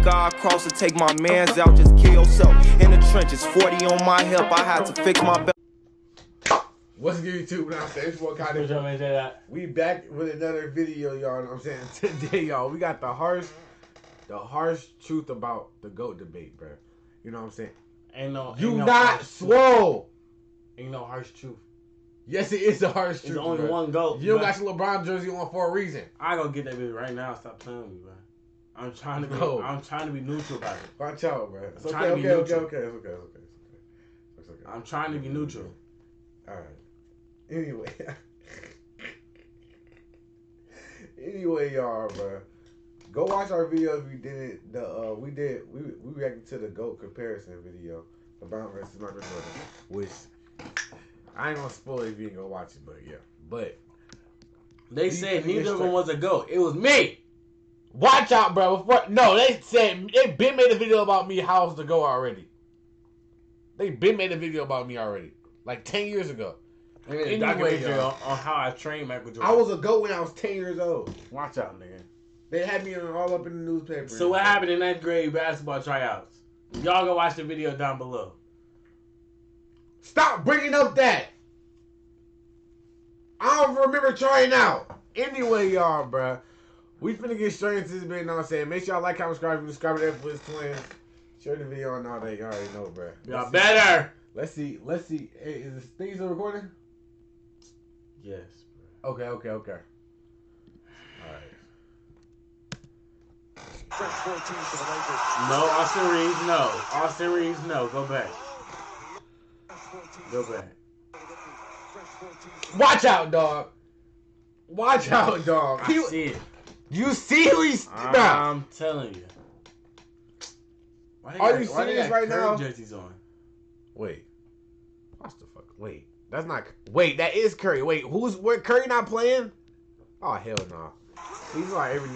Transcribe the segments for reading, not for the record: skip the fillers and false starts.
think I'll cross and take my mans out, just kill yourself. In the trenches, 40 on my hip, I had to fix my belt. What's good, YouTube? Now, it's what kind of we back with another video, y'all. Know what I'm saying? Today, y'all, we got the harsh truth about the GOAT debate, bro. You know what I'm saying? Ain't no swole. Ain't no harsh truth. Yes, it is a harsh truth. There's only one GOAT. You don't got your LeBron jersey on for a reason. I go get that video right now. Stop playing with me, bro. I'm trying to be neutral about it. Watch out, bro. I'm trying to be neutral. Okay. I'm trying to be neutral. All right. Anyway, y'all, bro. Go watch our video if you didn't. We reacted to the GOAT comparison video, LeBron versus Michael Jordan, which I ain't gonna spoil it if you ain't gonna watch it, but yeah. But they said neither of them was a GOAT. It was me. Watch out, bro. They said they been made a video about me how I was the GOAT already. They been made a video about me already, like 10 years ago. Anyway, on how I trained Michael Jordan. I was a GOAT when I was 10 years old. Watch out, nigga. They had me all up in the newspaper. So what happened in 9th grade basketball tryouts? Y'all go watch the video down below. Stop bringing up that. I don't remember trying out. Anyway, y'all, bro. We finna get straight into this video, you know what I'm saying? Make sure y'all like, comment, subscribe to F with Twins. Share the video and all that. You already know, bro. Y'all better. Let's see. Hey, is this thing still recording? Yes, bro. Okay. All right. Fresh 14 for the Lakers. No, Austin Reeves, no. Go back. Watch out, dog. I see it. You see who he's... I'm telling you. Are you serious right now? Jerseys on. Wait. What the fuck? Wait. That's not... Wait, that is Curry. Wait, where Curry not playing? Oh, hell no. He's like every...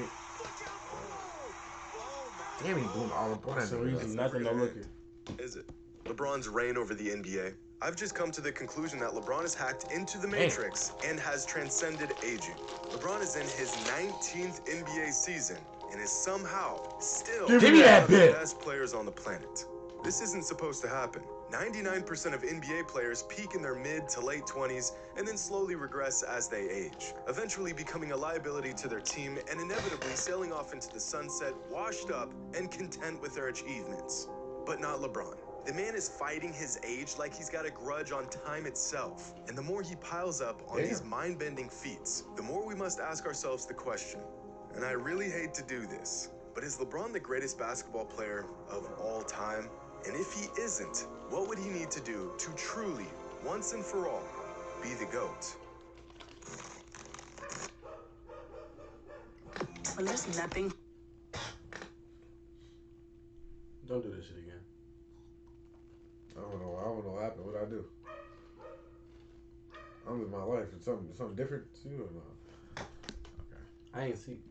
Damn, he blew all up on that. Nothing to look at. Is it? LeBron's reign over the NBA. I've just come to the conclusion that LeBron has hacked into the Matrix and has transcended aging. LeBron is in his 19th NBA season and is somehow still one of the best players on the planet. This isn't supposed to happen. 99% of NBA players peak in their mid to late 20s and then slowly regress as they age, eventually becoming a liability to their team and inevitably sailing off into the sunset, washed up and content with their achievements. But not LeBron. The man is fighting his age like he's got a grudge on time itself. And the more he piles up on these mind-bending feats, the more we must ask ourselves the question, and I really hate to do this, but is LeBron the greatest basketball player of all time? And if he isn't, what would he need to do to truly, once and for all, be the GOAT? Well, there's nothing. Don't do this shit again. I don't know what happened. What I do? I'm living my life. It's something different to you or not? Okay. I ain't see.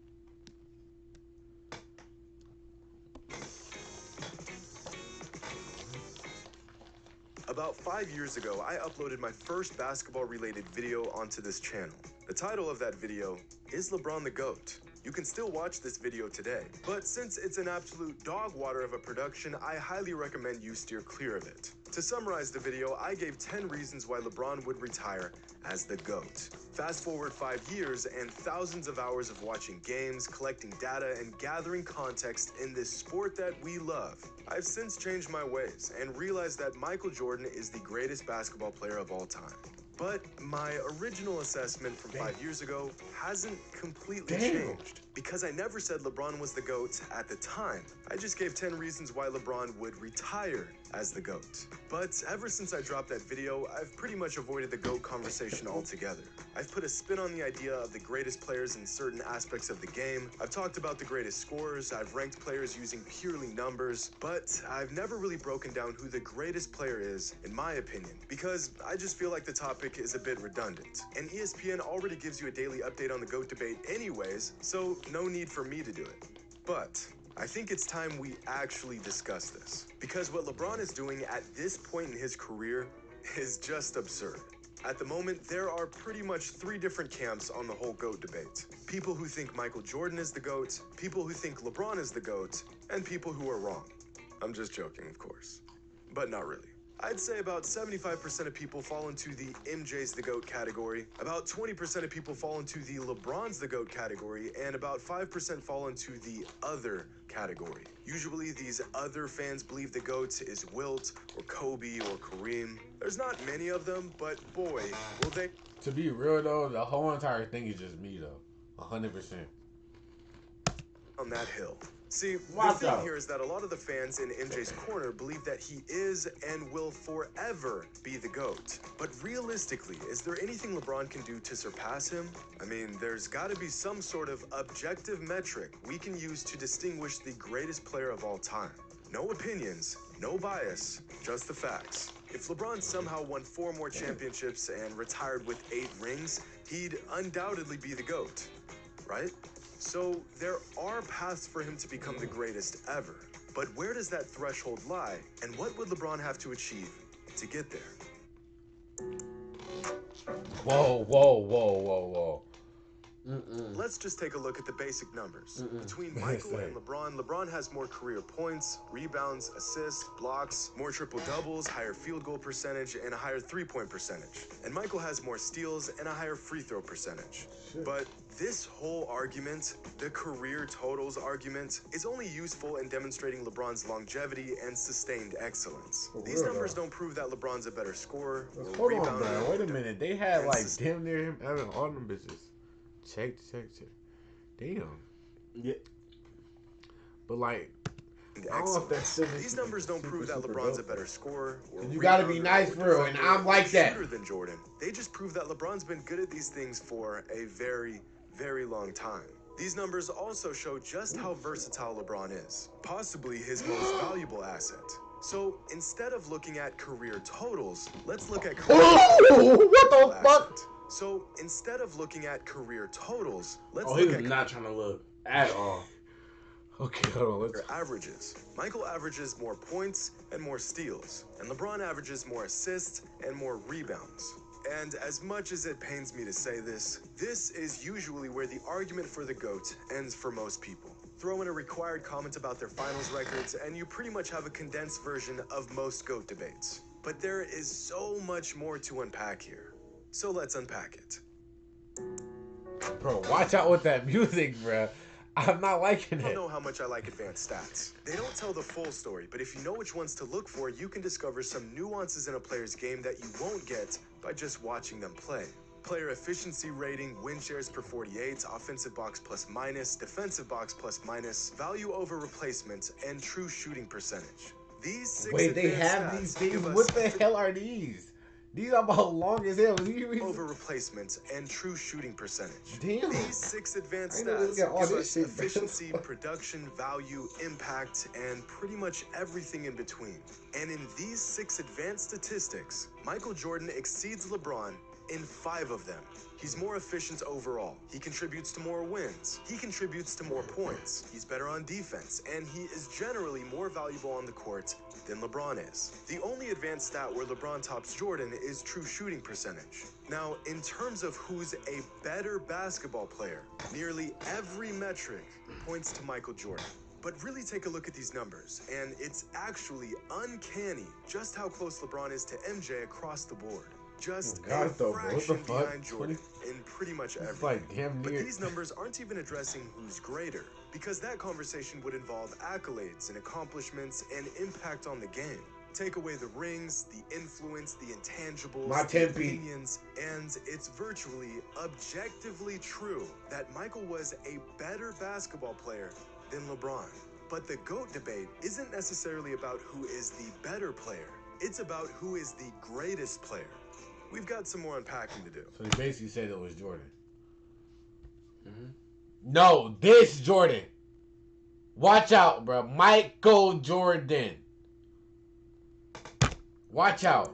About 5 years ago, I uploaded my first basketball-related video onto this channel. The title of that video is LeBron the GOAT. You can still watch this video today, but since it's an absolute dog water of a production, I highly recommend you steer clear of it. To summarize the video, I gave 10 reasons why LeBron would retire as the GOAT. Fast forward 5 years and thousands of hours of watching games, collecting data, and gathering context in this sport that we love. I've since changed my ways and realized that Michael Jordan is the greatest basketball player of all time. But my original assessment from 5 years ago hasn't completely changed. Because I never said LeBron was the GOAT at the time. I just gave 10 reasons why LeBron would retire as the GOAT. But ever since I dropped that video, I've pretty much avoided the GOAT conversation altogether. I've put a spin on the idea of the greatest players in certain aspects of the game. I've talked about the greatest scorers. I've ranked players using purely numbers. But I've never really broken down who the greatest player is, in my opinion, because I just feel like the topic is a bit redundant. And ESPN already gives you a daily update on the GOAT debate anyways, so no need for me to do it. But I think it's time we actually discuss this, because what LeBron is doing at this point in his career is just absurd. At the moment, there are pretty much 3 different camps on the whole GOAT debate. People who think Michael Jordan is the GOAT, people who think LeBron is the GOAT, and people who are wrong. I'm just joking, of course. But not really. I'd say about 75% of people fall into the MJ's the GOAT category, about 20% of people fall into the LeBron's the GOAT category, and about 5% fall into the other category. Usually these other fans believe the GOAT is Wilt or Kobe or Kareem. There's not many of them, but boy, will they... To be real though, the whole entire thing is just me though. 100%. On that hill. See, Watch the thing out. here is that a lot of the fans in MJ's corner believe that he is and will forever be the GOAT. But realistically, is there anything LeBron can do to surpass him? I mean, there's gotta be some sort of objective metric we can use to distinguish the greatest player of all time. No opinions, no bias, just the facts. If LeBron somehow won 4 more championships and retired with 8 rings, he'd undoubtedly be the GOAT, right? So there are paths for him to become the greatest ever. But where does that threshold lie, and what would LeBron have to achieve to get there? Whoa, whoa, whoa, whoa, whoa. Let's just take a look at the basic numbers. Between Michael and LeBron, LeBron has more career points, rebounds, assists, blocks, more triple doubles, higher field goal percentage, and a higher 3-point percentage. And Michael has more steals and a higher free throw percentage. But this whole argument, the career totals argument, is only useful in demonstrating LeBron's longevity and sustained excellence. These numbers don't prove that LeBron's a better scorer or Hold on, rebounder. bro. Wait a minute. They had like damn near him having all them bitches. Check. Damn. Yeah. But like, I don't know if that's still These numbers don't prove that LeBron's a better scorer or you gotta be nice for real, and I'm like that. Than Jordan. They just prove that LeBron's been good at these things for a very, very long time. These numbers also show just how versatile LeBron is, possibly his most valuable asset. So instead of looking at career totals, let's look at career what the fuck? So instead of looking at career totals, let's Oh, he look was at not trying to look at all. Okay, hold on. Let's. career averages. Michael averages more points and more steals, and LeBron averages more assists and more rebounds. And as much as it pains me to say this, this is usually where the argument for the GOAT ends for most people. Throw in a required comment about their finals records, and you pretty much have a condensed version of most GOAT debates. But there is so much more to unpack here. So let's unpack it. Bro, watch out with that music, bro. I'm not liking I don't it. know how much I like advanced stats. They don't tell the full story, but if you know which ones to look for, you can discover some nuances in a player's game that you won't get by just watching them play. Player efficiency rating, win shares per 48, offensive box plus minus, defensive box plus minus, value over replacement, and true shooting percentage. These 6 Wait, they advanced have stats these give things? us What the hell are these? These are about long as hell. over replacement and true shooting percentage. Damn. These 6 advanced I know stats we got all give this us shit, bro. efficiency, production, value, impact, and pretty much everything in between. And in these 6 advanced statistics, Michael Jordan exceeds LeBron in 5 of them. He's more efficient overall. He contributes to more wins. He contributes to more points. He's better on defense, and he is generally more valuable on the court than LeBron is. The only advanced stat where LeBron tops Jordan is true shooting percentage. Now, in terms of who's a better basketball player, nearly every metric points to Michael Jordan. But really take a look at these numbers, and it's actually uncanny just how close LeBron is to MJ across the board. Just a fraction behind Jordan in pretty much everything. Like damn But near. these numbers aren't even addressing who's greater, because that conversation would involve accolades and accomplishments and impact on the game. Take away the rings, the influence, the intangibles, My the 10 feet. opinions, and it's virtually objectively true that Michael was a better basketball player than LeBron. But the GOAT debate isn't necessarily about who is the better player. It's about who is the greatest player. We've got some more unpacking to do. So he basically said it was Jordan. No, this Jordan. Watch out, bro. Michael Jordan. Watch out.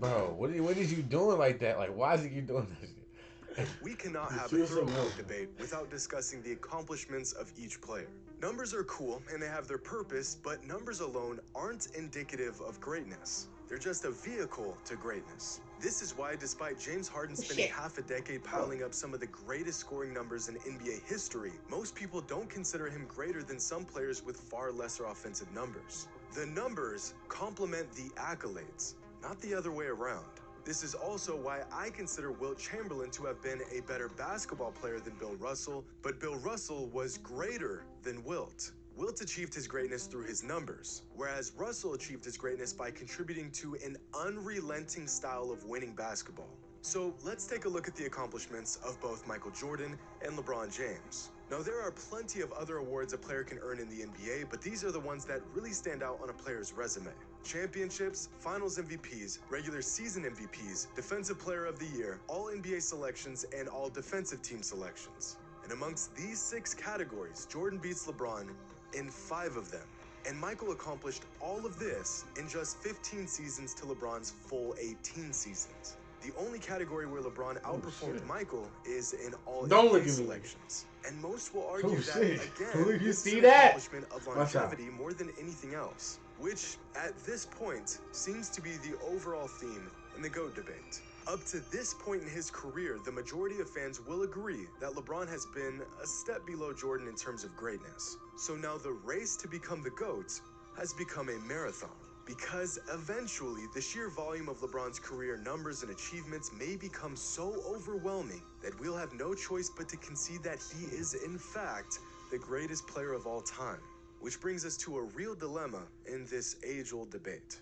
Bro, what is you doing like that? Like, why is he keep doing this? We cannot have a thorough GOAT debate without discussing the accomplishments of each player. Numbers are cool and they have their purpose, but numbers alone aren't indicative of greatness. They're just a vehicle to greatness. This is why, despite James Harden spending half a decade piling up some of the greatest scoring numbers in NBA history, most people don't consider him greater than some players with far lesser offensive numbers. The numbers complement the accolades, not the other way around. This is also why I consider Wilt Chamberlain to have been a better basketball player than Bill Russell, but Bill Russell was greater than Wilt. Wilt achieved his greatness through his numbers, whereas Russell achieved his greatness by contributing to an unrelenting style of winning basketball. So let's take a look at the accomplishments of both Michael Jordan and LeBron James. Now, there are plenty of other awards a player can earn in the NBA, but these are the ones that really stand out on a player's resume. Championships, Finals MVPs, regular season MVPs, Defensive Player of the Year, All NBA selections, and All Defensive Team selections. And amongst these 6 categories, Jordan beats LeBron in 5 of them. And Michael accomplished all of this in just 15 seasons to LeBron's full 18 seasons. The only category where LeBron outperformed Michael is in all NBA selections. And most will argue that, again, you this see is an that? accomplishment of longevity more than anything else, which, at this point, seems to be the overall theme in the GOAT debate. Up to this point in his career, the majority of fans will agree that LeBron has been a step below Jordan in terms of greatness. So now the race to become the GOAT has become a marathon, because eventually the sheer volume of LeBron's career numbers and achievements may become so overwhelming that we'll have no choice but to concede that he is in fact the greatest player of all time. Which brings us to a real dilemma in this age-old debate.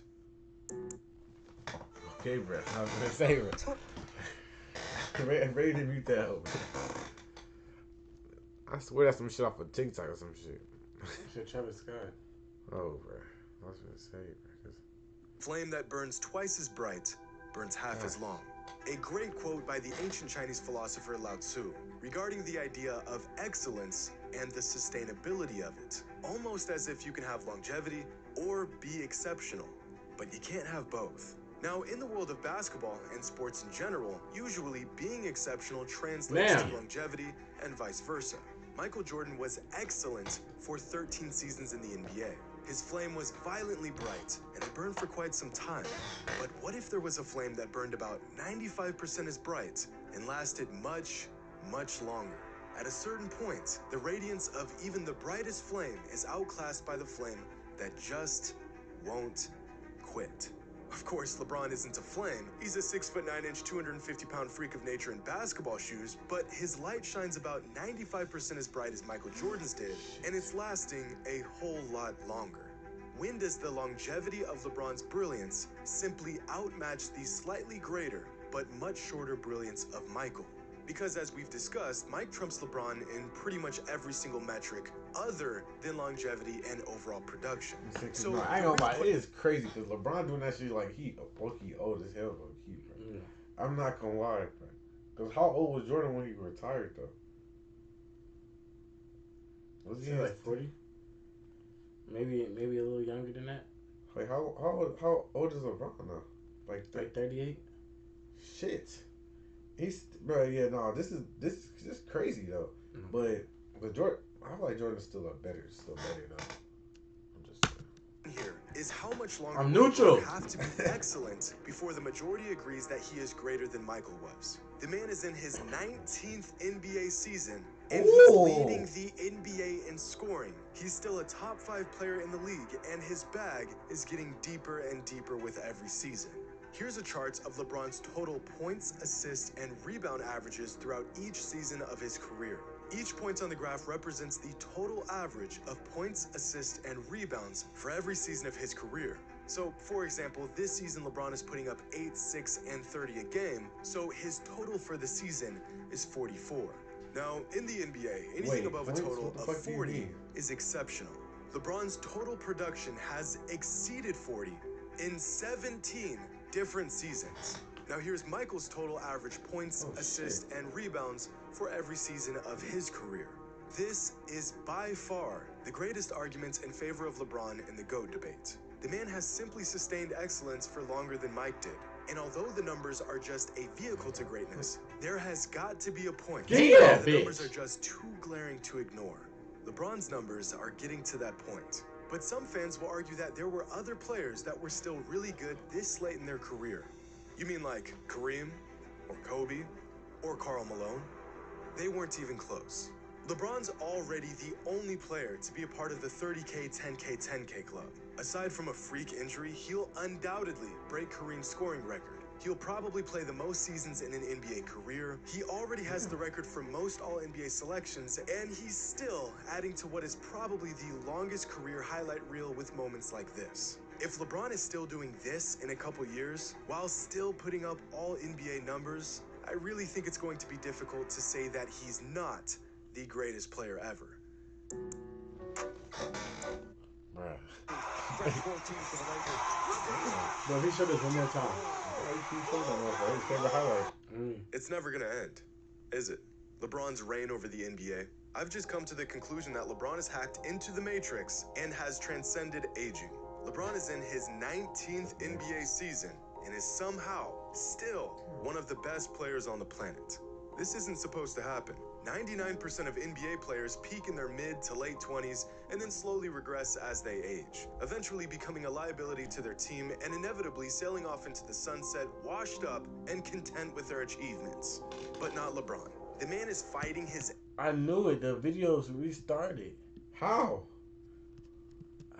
Okay, bro. I was gonna say, bro. Ready to mute that over. I swear that's some shit off of TikTok or some shit. Shit, Travis Scott. Oh, bro. I was gonna say, bro. Flame that burns twice as bright, burns half as long. A great quote by the ancient Chinese philosopher Lao Tzu regarding the idea of excellence and the sustainability of it. Almost as if you can have longevity or be exceptional, but you can't have both. Now, in the world of basketball and sports in general, usually being exceptional translates to longevity and vice versa. Michael Jordan was excellent for 13 seasons in the NBA. His flame was violently bright, and it burned for quite some time. But what if there was a flame that burned about 95% as bright and lasted much, much longer? At a certain point, the radiance of even the brightest flame is outclassed by the flame that just won't quit. Of course, LeBron isn't a flame. He's a 6'9", 250-pound freak of nature in basketball shoes, but his light shines about 95% as bright as Michael Jordan's did, and it's lasting a whole lot longer. When does the longevity of LeBron's brilliance simply outmatch the slightly greater but much shorter brilliance of Michael? Because as we've discussed, Mike trumps LeBron in pretty much every single metric other than longevity and overall production. So no, I ain't gonna lie, it is crazy because LeBron doing that shit like he old as hell, bro. I'm not gonna lie, bro. Because how old was Jordan when he retired, though? Was he like 40? Maybe a little younger than that. Like how old is LeBron now? Like 38. Shit. He's bro, yeah, no, this is crazy though. But Jordan, I feel like Jordan's still better though. I'm just saying. Here is how much longer I'm neutral. You have to be excellent before the majority agrees that he is greater than Michael was. The man is in his 19th NBA season and he's leading the NBA in scoring. He's still a top 5 player in the league, and his bag is getting deeper and deeper with every season. Here's a chart of LeBron's total points, assists, and rebound averages throughout each season of his career. Each point on the graph represents the total average of points, assists, and rebounds for every season of his career. So, for example, this season LeBron is putting up 8, 6, and 30 a game, so his total for the season is 44. Now, in the NBA, anything above a total of 40 is exceptional. LeBron's total production has exceeded 40 in 17 different seasons. Now here's Michael's total average points, assists, and rebounds for every season of his career. This is by far the greatest argument in favor of LeBron in the GOAT debate. The man has simply sustained excellence for longer than Mike did. And although the numbers are just a vehicle to greatness, there has got to be a point where the numbers are just too glaring to ignore. LeBron's numbers are getting to that point. But some fans will argue that there were other players that were still really good this late in their career. You mean like Kareem, or Kobe, or Karl Malone? They weren't even close. LeBron's already the only player to be a part of the 30K, 10K, 10K club. Aside from a freak injury, he'll undoubtedly break Kareem's scoring record. He'll probably play the most seasons in an NBA career. He already has the record for most All-NBA selections, and he's still adding to what is probably the longest career highlight reel with moments like this. If LeBron is still doing this in a couple years, while still putting up All-NBA numbers, I really think it's going to be difficult to say that he's not the greatest player ever. Bruh. Bro, he showed us one more time. His favorite highlight. It's never gonna end, is it? LeBron's reign over the NBA. I've just come to the conclusion that LeBron has hacked into the Matrix and has transcended aging. LeBron is in his 19th NBA season and is somehow still one of the best players on the planet. This isn't supposed to happen. 99% of NBA players peak in their mid to late 20s and then slowly regress as they age, eventually becoming a liability to their team and inevitably sailing off into the sunset, washed up and content with their achievements. But not LeBron. The man is fighting his... I knew it. The videos restarted. How?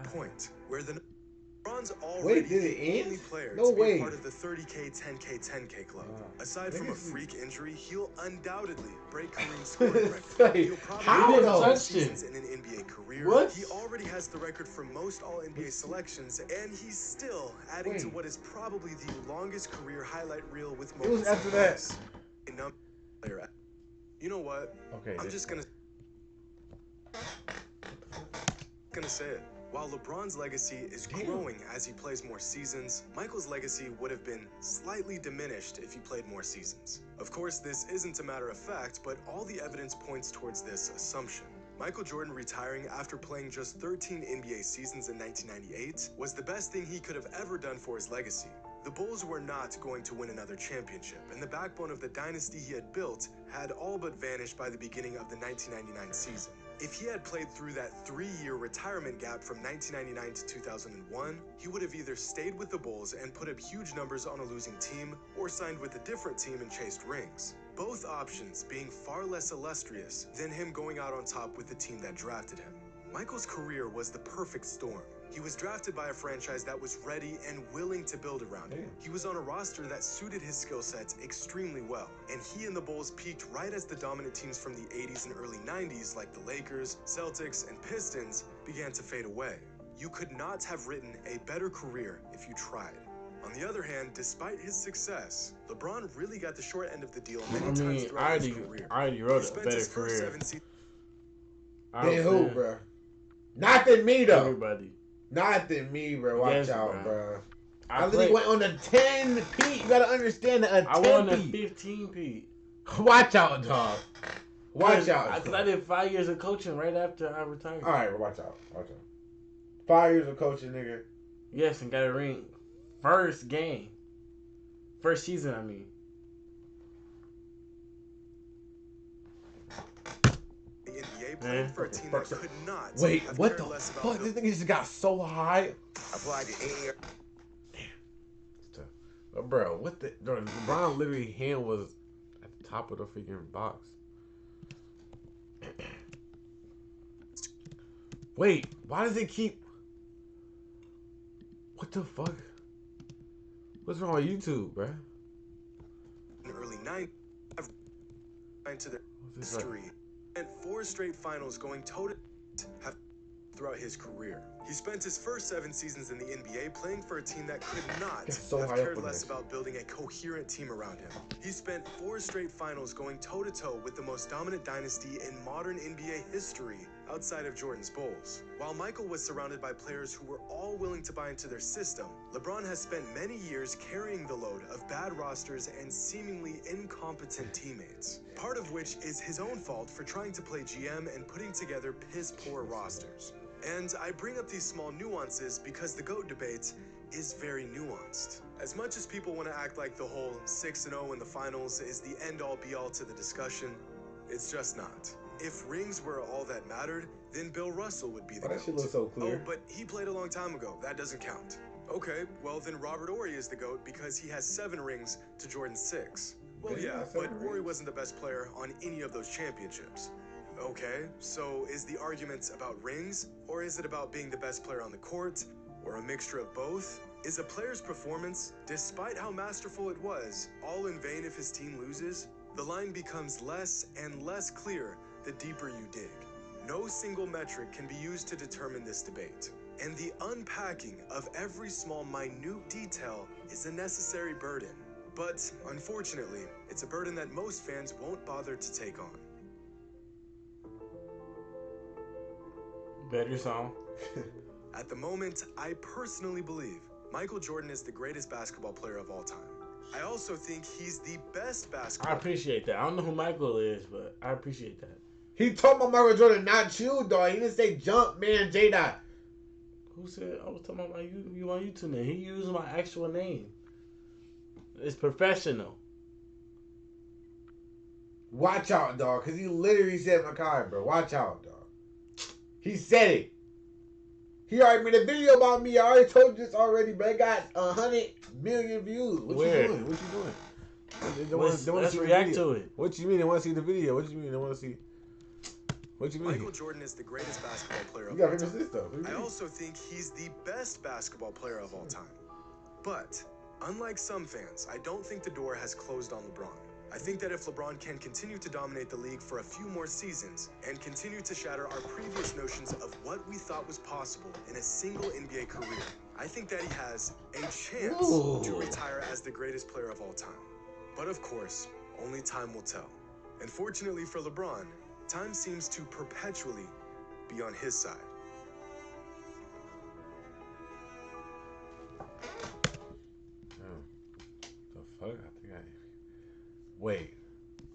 Point where the... LeBron's already Wait, did it the end? only player No to be way. a part of the 30K, 10K, 10K club. Aside from a freak injury, he'll undoubtedly break Kareem's scoring record. He'll How probably though? have more seasons in an NBA career. What? He already has the record for most All-NBA selections, and he's still adding to what is probably the longest career highlight reel with It was moments after like that. this. You know what? Okay. I'm just gonna say it. While LeBron's legacy is growing as he plays more seasons, Michael's legacy would have been slightly diminished if he played more seasons. Of course, this isn't a matter of fact, but all the evidence points towards this assumption. Michael Jordan retiring after playing just 13 NBA seasons in 1998 was the best thing he could have ever done for his legacy. The Bulls were not going to win another championship, and the backbone of the dynasty he had built had all but vanished by the beginning of the 1999 season. If he had played through that 3-year retirement gap from 1999 to 2001, he would have either stayed with the Bulls and put up huge numbers on a losing team, or signed with a different team and chased rings. Both options being far less illustrious than him going out on top with the team that drafted him. Michael's career was the perfect storm. He was drafted by a franchise that was ready and willing to build around him. He was on a roster that suited his skill sets extremely well, and he and the Bulls peaked right as the dominant teams from the 80s and early 90s like the Lakers, Celtics, and Pistons began to fade away. You could not have written a better career if you tried. On the other hand, despite his success, LeBron really got the short end of the deal many times throughout his career. I already wrote a better career. Then who, bro? Not than me, though. Everybody. Not than me, bro. Watch Yes, out, bro. bro. I literally went on a 10-peat. You gotta understand that a 10-peat. I won a 15-peat. Watch out, dog. Watch out. Because I did 5 years of coaching right after I retired. All right, watch out. Watch out. 5 years of coaching, nigga. Yes, and got a ring. First game. First season, I mean. The NBA playing for a team that could not. Wait, have what cared the less about fuck? This nigga just got so high. applied to any. But bro, what the? LeBron literally hand was at the top of the freaking box. Wait, why does it keep? What the fuck? What's wrong with YouTube, bro? In the early 90s, to their history, and 4 straight finals going toe-to-toe throughout his career. He spent his first 7 seasons in the NBA playing for a team that could not have cared less about building a coherent team around him. He spent 4 straight finals going toe-to-toe with the most dominant dynasty in modern NBA history outside of Jordan's Bulls. While Michael was surrounded by players who were all willing to buy into their system, LeBron has spent many years carrying the load of bad rosters and seemingly incompetent teammates. Part of which is his own fault for trying to play GM and putting together piss-poor rosters. And I bring up these small nuances because the GOAT debate is very nuanced. As much as people want to act like the whole 6-0 in the finals is the end-all be-all to the discussion, it's just not. If rings were all that mattered, then Bill Russell would be the That shit GOAT. looks so clear. Oh, but he played a long time ago. That doesn't count. Okay, well then Robert Horry is the GOAT because he has 7 rings to Jordan's 6. Well, Damn, yeah, that's but 7 Horry rings. wasn't the best player on any of those championships. Okay, so is the argument about rings, or is it about being the best player on the court, or a mixture of both? Is a player's performance, despite how masterful it was, all in vain if his team loses? The line becomes less and less clear the deeper you dig. No single metric can be used to determine this debate, and the unpacking of every small minute detail is a necessary burden. But unfortunately, it's a burden that most fans won't bother to take on. Better song. At the moment, I personally believe Michael Jordan is the greatest basketball player of all time. I also think he's the best I basketball. appreciate that. I don't know who Michael is, but I appreciate that. He talking about Michael Jordan, not you, dog. He didn't say jump man Jdot. Who said I was talking about you on YouTube name? He used my actual name. It's professional. Watch out, dog, because he literally said Makai, bro. Watch out, dog. He said it. He already made a video about me. I already told you this already, but it got 100 million views. What Where? you doing? What you doing? They wanna Let's see the react video. to it. What you mean they want to see the video? What you mean they want to see? What you mean? Michael Jordan is the greatest basketball player You of gotta all finish time. this though. What do you I mean? also think he's the best basketball player of all time. But, unlike some fans, I don't think the door has closed on LeBron. I think that if LeBron can continue to dominate the league for a few more seasons and continue to shatter our previous notions of what we thought was possible in a single NBA career, I think that he has a chance to retire as the greatest player of all time. But of course, only time will tell. And fortunately for LeBron, time seems to perpetually be on his side. The fuck? I think I. Wait.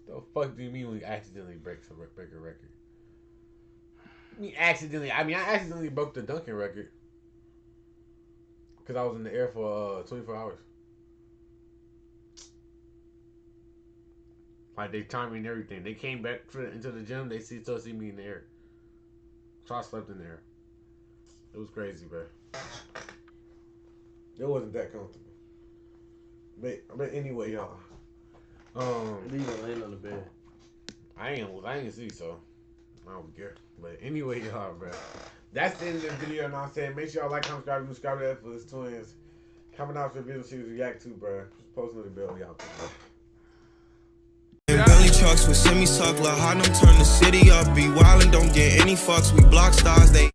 The fuck do you mean when you accidentally break a record? I mean accidentally. I accidentally broke the dunking record. Because I was in the air for 24 hours. Like they timed me and everything. They came back into the gym. They still see me in the air. So I slept in there. It was crazy, bro. It wasn't that comfortable. But anyway, y'all. Leave it laying on the bed. I ain't see, so I don't care. But anyway, y'all, bro. That's the end of the video. And I'm saying, make sure y'all like, comment, subscribe to that for his twins. Coming out for the video series react to, bro. Just post the bell, y'all. Belly trucks with semi-suck, La Harlem turn the city up. Be wildin', don't get any fucks. We block stars, they